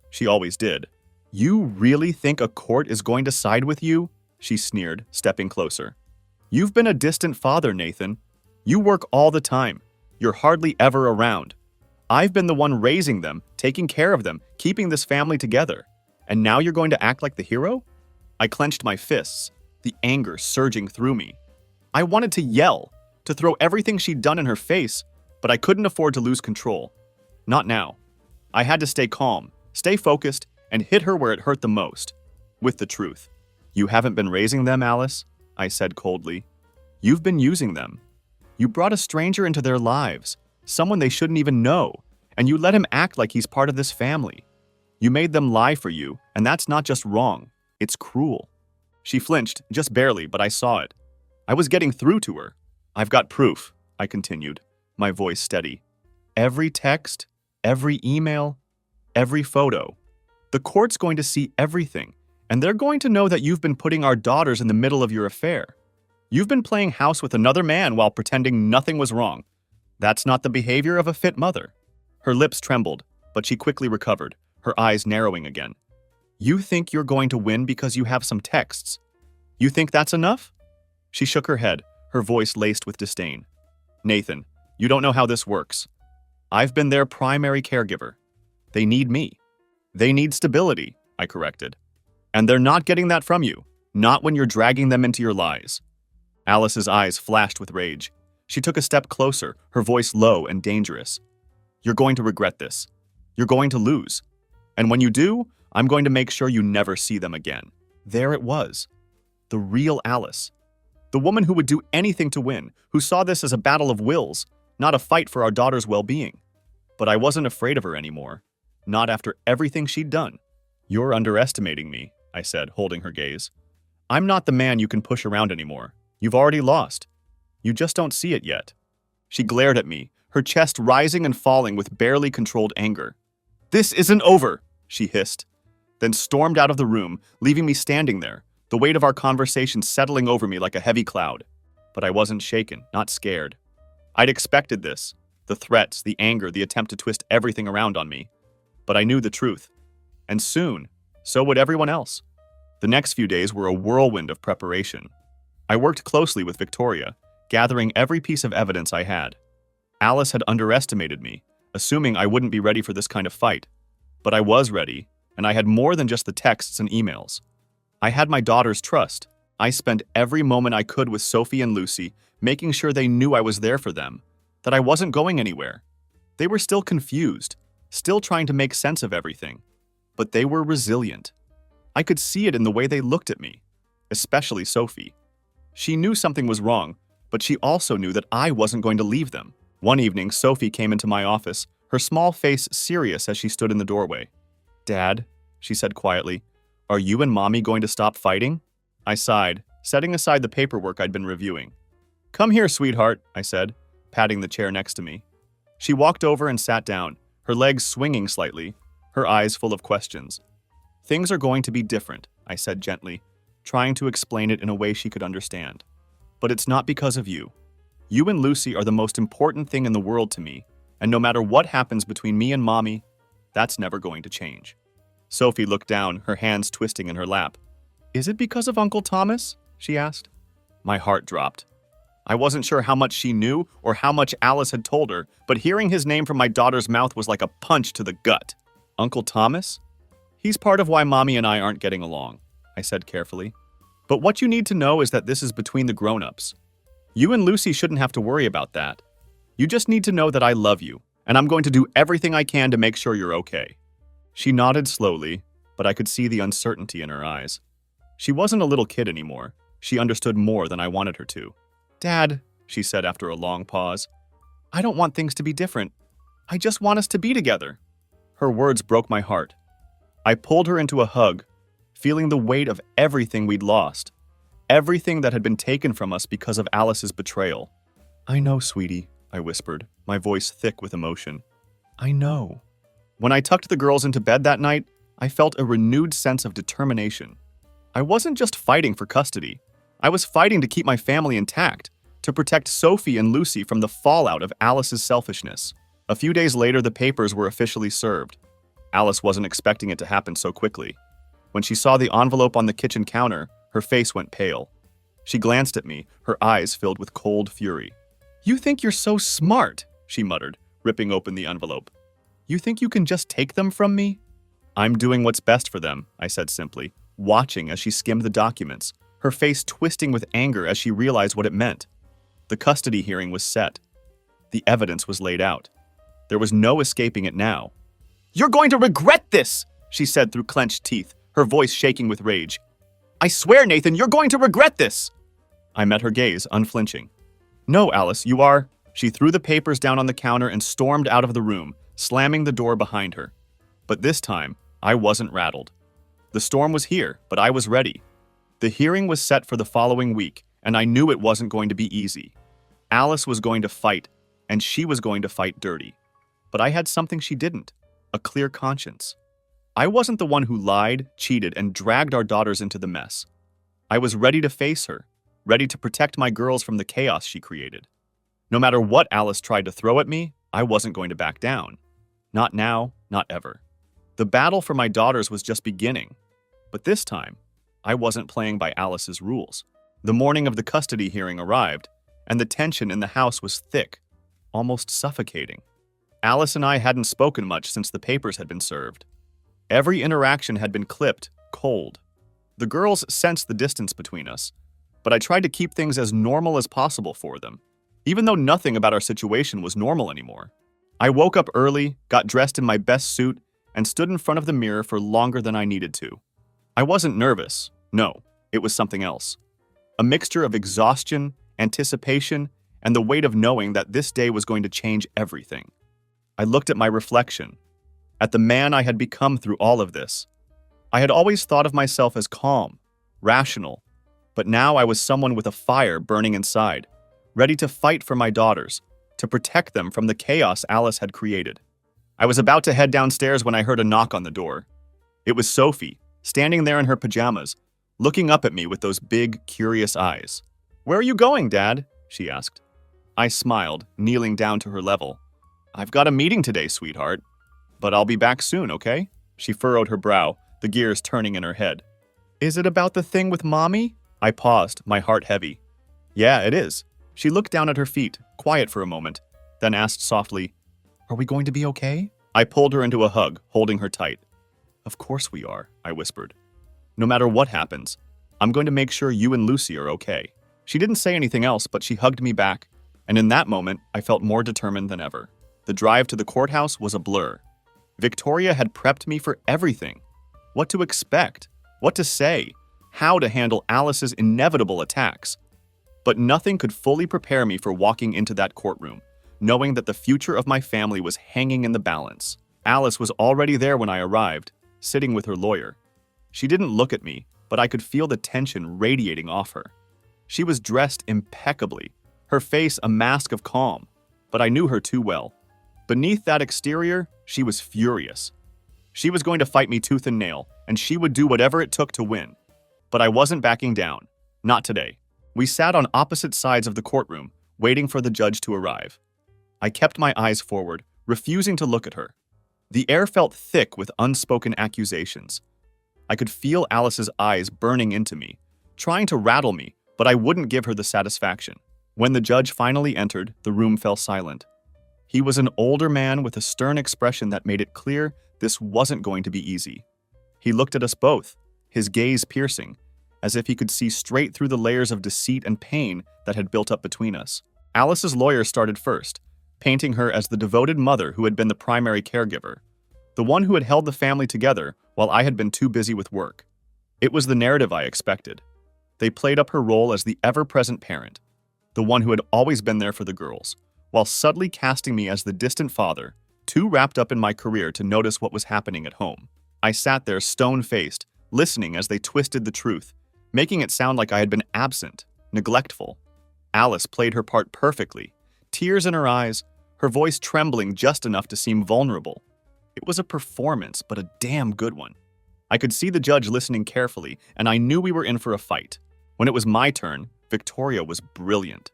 She always did. You really think a court is going to side with you? She sneered, stepping closer. You've been a distant father, Nathan. You work all the time. You're hardly ever around. I've been the one raising them, taking care of them, keeping this family together. And now you're going to act like the hero? I clenched my fists, the anger surging through me. I wanted to yell, to throw everything she'd done in her face, but I couldn't afford to lose control. Not now. I had to stay calm, stay focused, and hit her where it hurt the most. With the truth. You haven't been raising them, Alice, I said coldly. You've been using them. You brought a stranger into their lives, someone they shouldn't even know, and you let him act like he's part of this family. You made them lie for you, and that's not just wrong, it's cruel. She flinched, just barely, but I saw it. I was getting through to her. I've got proof, I continued, my voice steady. Every text, every email, every photo. The court's going to see everything, and they're going to know that you've been putting our daughters in the middle of your affair. You've been playing house with another man while pretending nothing was wrong. That's not the behavior of a fit mother. Her lips trembled, but she quickly recovered, her eyes narrowing again. You think you're going to win because you have some texts. You think that's enough? She shook her head, her voice laced with disdain. Nathan, you don't know how this works. I've been their primary caregiver. They need me. They need stability, I corrected. And they're not getting that from you, not when you're dragging them into your lies. Alice's eyes flashed with rage. She took a step closer, her voice low and dangerous. You're going to regret this. You're going to lose. And when you do, I'm going to make sure you never see them again. There it was. The real Alice. The woman who would do anything to win, who saw this as a battle of wills, not a fight for our daughter's well-being. But I wasn't afraid of her anymore. Not after everything she'd done. You're underestimating me, I said, holding her gaze. I'm not the man you can push around anymore. You've already lost. You just don't see it yet. She glared at me, her chest rising and falling with barely controlled anger. This isn't over, she hissed, then stormed out of the room, leaving me standing there, the weight of our conversation settling over me like a heavy cloud. But I wasn't shaken, not scared. I'd expected this, the threats, the anger, the attempt to twist everything around on me. But I knew the truth. And soon, so would everyone else. The next few days were a whirlwind of preparation. I worked closely with Victoria, gathering every piece of evidence I had. Alice had underestimated me, assuming I wouldn't be ready for this kind of fight. But I was ready, and I had more than just the texts and emails. I had my daughter's trust. I spent every moment I could with Sophie and Lucy, making sure they knew I was there for them, that I wasn't going anywhere. They were still confused, still trying to make sense of everything. But they were resilient. I could see it in the way they looked at me, especially Sophie. She knew something was wrong, but she also knew that I wasn't going to leave them. One evening, Sophie came into my office, her small face serious as she stood in the doorway. "Dad," she said quietly, "are you and Mommy going to stop fighting?" I sighed, setting aside the paperwork I'd been reviewing. "Come here, sweetheart," I said, patting the chair next to me. She walked over and sat down, her legs swinging slightly, her eyes full of questions. "Things are going to be different," I said gently, trying to explain it in a way she could understand. "But it's not because of you. You and Lucy are the most important thing in the world to me, and no matter what happens between me and Mommy, that's never going to change." Sophie looked down, her hands twisting in her lap. "Is it because of Uncle Thomas?" she asked. My heart dropped. I wasn't sure how much she knew or how much Alice had told her, but hearing his name from my daughter's mouth was like a punch to the gut. "Uncle Thomas? He's part of why Mommy and I aren't getting along," I said carefully. "But what you need to know is that this is between the grown-ups. You and Lucy shouldn't have to worry about that. You just need to know that I love you, and I'm going to do everything I can to make sure you're okay." She nodded slowly, but I could see the uncertainty in her eyes. She wasn't a little kid anymore. She understood more than I wanted her to. "Dad," she said after a long pause, "I don't want things to be different. I just want us to be together." Her words broke my heart. I pulled her into a hug, feeling the weight of everything we'd lost, everything that had been taken from us because of Alice's betrayal. "I know, sweetie," I whispered, my voice thick with emotion. "I know." When I tucked the girls into bed that night, I felt a renewed sense of determination. I wasn't just fighting for custody. I was fighting to keep my family intact, to protect Sophie and Lucy from the fallout of Alice's selfishness. A few days later, the papers were officially served. Alice wasn't expecting it to happen so quickly. When she saw the envelope on the kitchen counter, her face went pale. She glanced at me, her eyes filled with cold fury. "You think you're so smart," she muttered, ripping open the envelope. "You think you can just take them from me?" "I'm doing what's best for them," I said simply, watching as she skimmed the documents, her face twisting with anger as she realized what it meant. The custody hearing was set. The evidence was laid out. There was no escaping it now. "You're going to regret this," she said through clenched teeth, her voice shaking with rage. "I swear, Nathan, you're going to regret this." I met her gaze, unflinching. "No, Alice, you are..." She threw the papers down on the counter and stormed out of the room, slamming the door behind her. But this time, I wasn't rattled. The storm was here, but I was ready. The hearing was set for the following week, and I knew it wasn't going to be easy. Alice was going to fight, and she was going to fight dirty. But I had something she didn't, a clear conscience. I wasn't the one who lied, cheated, and dragged our daughters into the mess. I was ready to face her, ready to protect my girls from the chaos she created. No matter what Alice tried to throw at me, I wasn't going to back down. Not now, not ever. The battle for my daughters was just beginning. But this time, I wasn't playing by Alice's rules. The morning of the custody hearing arrived, and the tension in the house was thick, almost suffocating. Alice and I hadn't spoken much since the papers had been served. Every interaction had been clipped, cold. The girls sensed the distance between us, but I tried to keep things as normal as possible for them, even though nothing about our situation was normal anymore. I woke up early, got dressed in my best suit, and stood in front of the mirror for longer than I needed to. I wasn't nervous. No, it was something else. A mixture of exhaustion, anticipation, and the weight of knowing that this day was going to change everything. I looked at my reflection, at the man I had become through all of this. I had always thought of myself as calm, rational, but now I was someone with a fire burning inside, ready to fight for my daughters, to protect them from the chaos Alice had created. I was about to head downstairs when I heard a knock on the door. It was Sophie, standing there in her pajamas, looking up at me with those big, curious eyes. "Where are you going, Dad?" she asked. I smiled, kneeling down to her level. "I've got a meeting today, sweetheart. But I'll be back soon, okay?" She furrowed her brow, the gears turning in her head. "Is it about the thing with Mommy?" I paused, my heart heavy. "Yeah, it is." She looked down at her feet, quiet for a moment, then asked softly, "Are we going to be okay?" I pulled her into a hug, holding her tight. "Of course we are," I whispered. "No matter what happens, I'm going to make sure you and Lucy are okay." She didn't say anything else, but she hugged me back, and in that moment, I felt more determined than ever. The drive to the courthouse was a blur. Victoria had prepped me for everything. What to expect, what to say, how to handle Alice's inevitable attacks. But nothing could fully prepare me for walking into that courtroom, knowing that the future of my family was hanging in the balance. Alice was already there when I arrived, sitting with her lawyer. She didn't look at me, but I could feel the tension radiating off her. She was dressed impeccably, her face a mask of calm, but I knew her too well. Beneath that exterior, she was furious. She was going to fight me tooth and nail, and she would do whatever it took to win. But I wasn't backing down. Not today. We sat on opposite sides of the courtroom, waiting for the judge to arrive. I kept my eyes forward, refusing to look at her. The air felt thick with unspoken accusations. I could feel Alice's eyes burning into me, trying to rattle me, but I wouldn't give her the satisfaction. When the judge finally entered, the room fell silent. He was an older man with a stern expression that made it clear this wasn't going to be easy. He looked at us both, his gaze piercing, as if he could see straight through the layers of deceit and pain that had built up between us. Alice's lawyer started first, painting her as the devoted mother who had been the primary caregiver, the one who had held the family together while I had been too busy with work. It was the narrative I expected. They played up her role as the ever-present parent, the one who had always been there for the girls, while subtly casting me as the distant father, too wrapped up in my career to notice what was happening at home. I sat there stone-faced, listening as they twisted the truth, making it sound like I had been absent, neglectful. Alice played her part perfectly, tears in her eyes, her voice trembling just enough to seem vulnerable. It was a performance, but a damn good one. I could see the judge listening carefully, and I knew we were in for a fight. When it was my turn, Victoria was brilliant.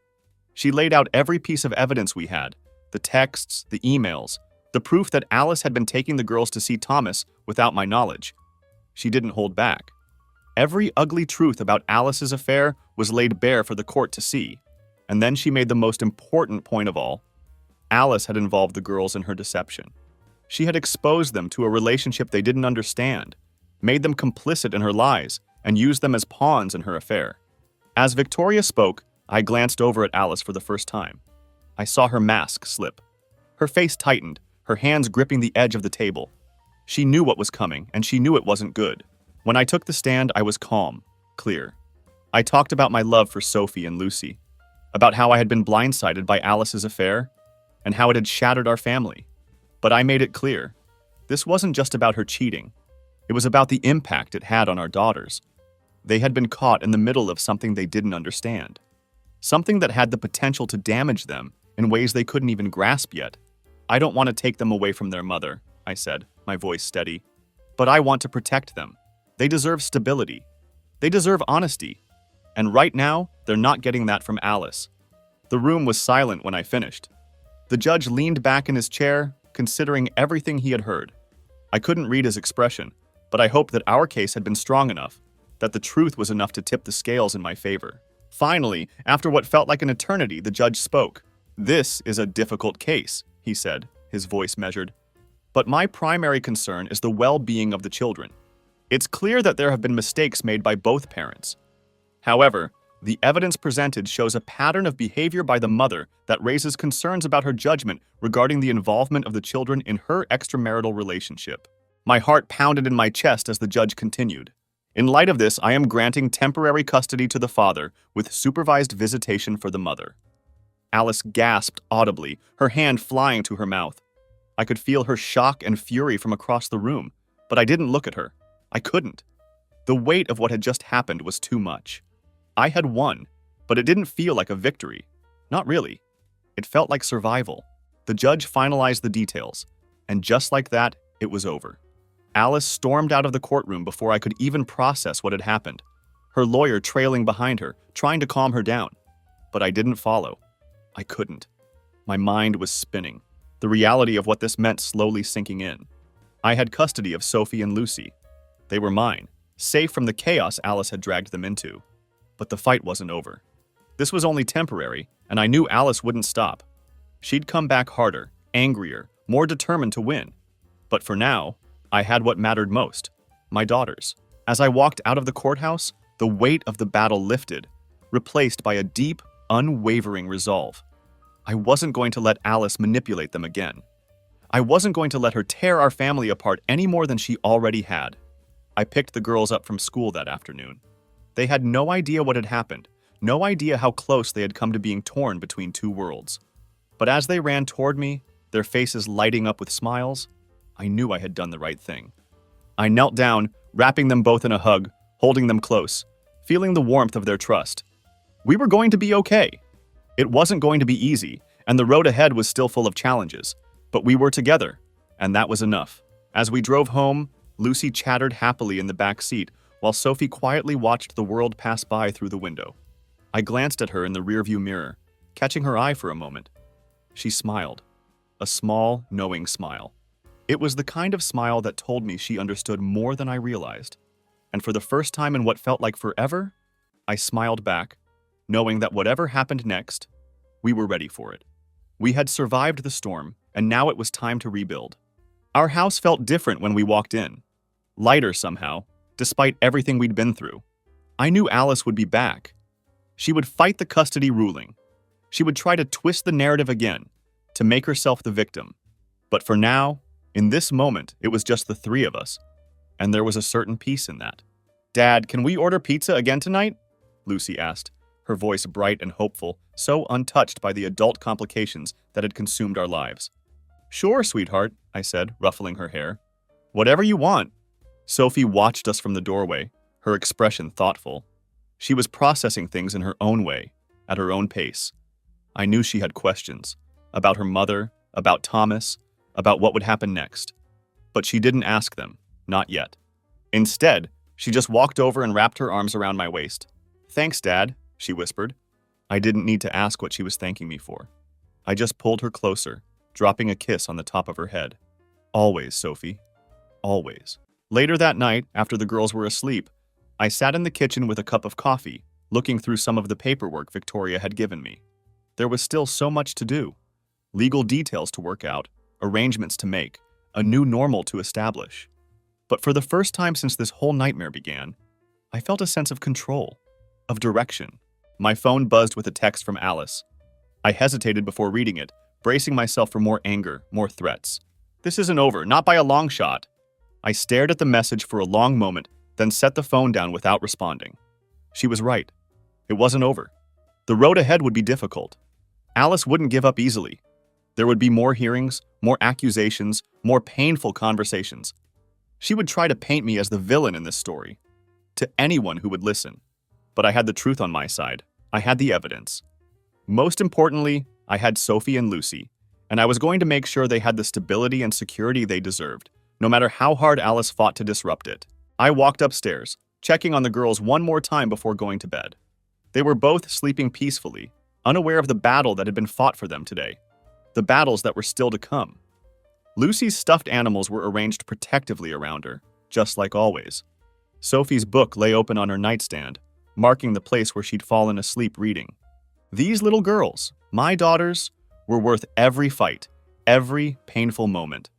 She laid out every piece of evidence we had, the texts, the emails, the proof that Alice had been taking the girls to see Thomas without my knowledge. She didn't hold back. Every ugly truth about Alice's affair was laid bare for the court to see. And then she made the most important point of all. Alice had involved the girls in her deception. She had exposed them to a relationship they didn't understand, made them complicit in her lies, and used them as pawns in her affair. As Victoria spoke, I glanced over at Alice for the first time. I saw her mask slip. Her face tightened, her hands gripping the edge of the table. She knew what was coming, and she knew it wasn't good. When I took the stand, I was calm, clear. I talked about my love for Sophie and Lucy, about how I had been blindsided by Alice's affair, and how it had shattered our family. But I made it clear, this wasn't just about her cheating. It was about the impact it had on our daughters. They had been caught in the middle of something they didn't understand. Something that had the potential to damage them in ways they couldn't even grasp yet. I don't want to take them away from their mother, I said, my voice steady. But I want to protect them. They deserve stability. They deserve honesty. And right now, they're not getting that from Alice. The room was silent when I finished. The judge leaned back in his chair, considering everything he had heard. I couldn't read his expression, but I hoped that our case had been strong enough, that the truth was enough to tip the scales in my favor. Finally, after what felt like an eternity, the judge spoke. "This is a difficult case," he said, his voice measured. "But my primary concern is the well-being of the children. It's clear that there have been mistakes made by both parents. However, the evidence presented shows a pattern of behavior by the mother that raises concerns about her judgment regarding the involvement of the children in her extramarital relationship." My heart pounded in my chest as the judge continued. "In light of this, I am granting temporary custody to the father with supervised visitation for the mother." Alice gasped audibly, her hand flying to her mouth. I could feel her shock and fury from across the room, but I didn't look at her. I couldn't. The weight of what had just happened was too much. I had won, but it didn't feel like a victory. Not really. It felt like survival. The judge finalized the details, and just like that, it was over. Alice stormed out of the courtroom before I could even process what had happened, her lawyer trailing behind her, trying to calm her down. But I didn't follow. I couldn't. My mind was spinning, the reality of what this meant slowly sinking in. I had custody of Sophie and Lucy. They were mine, safe from the chaos Alice had dragged them into. But the fight wasn't over. This was only temporary, and I knew Alice wouldn't stop. She'd come back harder, angrier, more determined to win. But for now, I had what mattered most, my daughters. As I walked out of the courthouse, the weight of the battle lifted, replaced by a deep, unwavering resolve. I wasn't going to let Alice manipulate them again. I wasn't going to let her tear our family apart any more than she already had. I picked the girls up from school that afternoon. They had no idea what had happened, No idea how close they had come to being torn between two worlds. But as they ran toward me, their faces lighting up with smiles, I knew I had done the right thing. I knelt down, wrapping them both in a hug, holding them close, feeling the warmth of their trust. We were going to be okay. It wasn't going to be easy, and the road ahead was still full of challenges, but we were together, and that was enough. As we drove home, Lucy chattered happily in the back seat, while Sophie quietly watched the world pass by through the window. I glanced at her in the rearview mirror, catching her eye for a moment. She smiled, a small, knowing smile. It was the kind of smile that told me she understood more than I realized. And for the first time in what felt like forever, I smiled back, knowing that whatever happened next, we were ready for it. We had survived the storm, and now it was time to rebuild. Our house felt different when we walked in. Lighter somehow, despite everything we'd been through. I knew Alice would be back. She would fight the custody ruling. She would try to twist the narrative again, to make herself the victim. But for now, in this moment, it was just the three of us. And there was a certain peace in that. "Dad, can we order pizza again tonight?" Lucy asked, her voice bright and hopeful, so untouched by the adult complications that had consumed our lives. "Sure, sweetheart," I said, ruffling her hair. "Whatever you want." Sophie watched us from the doorway, her expression thoughtful. She was processing things in her own way, at her own pace. I knew she had questions, about her mother, about Thomas, about what would happen next. But she didn't ask them, not yet. Instead, she just walked over and wrapped her arms around my waist. "Thanks, Dad," she whispered. I didn't need to ask what she was thanking me for. I just pulled her closer, dropping a kiss on the top of her head. "Always, Sophie. Always." Later that night, after the girls were asleep, I sat in the kitchen with a cup of coffee, looking through some of the paperwork Victoria had given me. There was still so much to do. Legal details to work out, arrangements to make, a new normal to establish. But for the first time since this whole nightmare began, I felt a sense of control, of direction. My phone buzzed with a text from Alice. I hesitated before reading it, bracing myself for more anger, more threats. "This isn't over, not by a long shot." I stared at the message for a long moment, then set the phone down without responding. She was right. It wasn't over. The road ahead would be difficult. Alice wouldn't give up easily. There would be more hearings, more accusations, more painful conversations. She would try to paint me as the villain in this story, to anyone who would listen. But I had the truth on my side. I had the evidence. Most importantly, I had Sophie and Lucy, and I was going to make sure they had the stability and security they deserved, no matter how hard Alice fought to disrupt it. I walked upstairs, checking on the girls one more time before going to bed. They were both sleeping peacefully, unaware of the battle that had been fought for them today, the battles that were still to come. Lucy's stuffed animals were arranged protectively around her, just like always. Sophie's book lay open on her nightstand, marking the place where she'd fallen asleep reading. These little girls, my daughters, were worth every fight, every painful moment.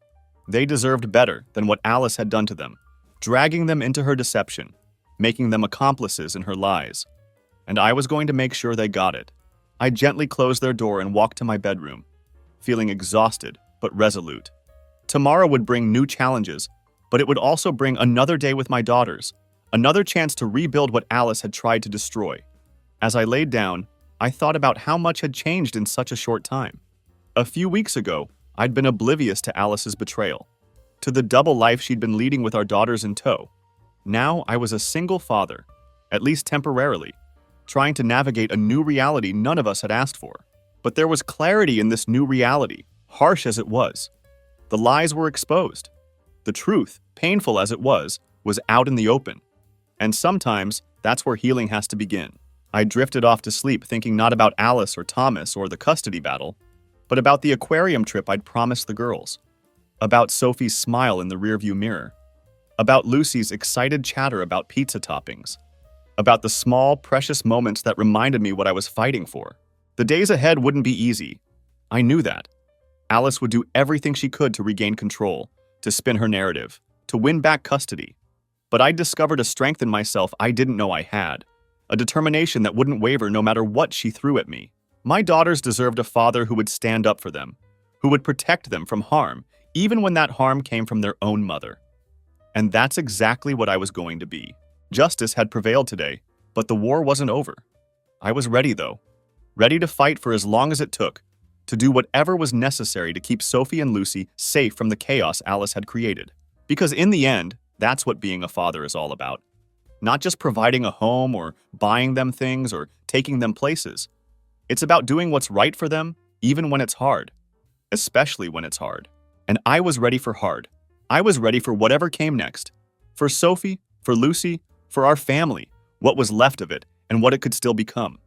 They deserved better than what Alice had done to them, dragging them into her deception, making them accomplices in her lies. And I was going to make sure they got it. I gently closed their door and walked to my bedroom, feeling exhausted but resolute. Tomorrow would bring new challenges, but it would also bring another day with my daughters, another chance to rebuild what Alice had tried to destroy. As I laid down, I thought about how much had changed in such a short time. A few weeks ago, I'd been oblivious to Alice's betrayal, to the double life she'd been leading with our daughters in tow. Now I was a single father, at least temporarily, trying to navigate a new reality none of us had asked for. But there was clarity in this new reality, harsh as it was. The lies were exposed. The truth, painful as it was out in the open. And sometimes, that's where healing has to begin. I drifted off to sleep thinking not about Alice or Thomas or the custody battle, but about the aquarium trip I'd promised the girls. About Sophie's smile in the rearview mirror. About Lucy's excited chatter about pizza toppings. About the small, precious moments that reminded me what I was fighting for. The days ahead wouldn't be easy. I knew that. Alice would do everything she could to regain control, to spin her narrative, to win back custody. But I discovered a strength in myself I didn't know I had, a determination that wouldn't waver no matter what she threw at me. My daughters deserved a father who would stand up for them, who would protect them from harm, even when that harm came from their own mother. And that's exactly what I was going to be. Justice had prevailed today, but the war wasn't over. I was ready, though. Ready to fight for as long as it took, to do whatever was necessary to keep Sophie and Lucy safe from the chaos Alice had created. Because in the end, that's what being a father is all about. Not just providing a home or buying them things or taking them places. It's about doing what's right for them, even when it's hard. Especially when it's hard. And I was ready for hard. I was ready for whatever came next. For Sophie, for Lucy, for our family, what was left of it, and what it could still become.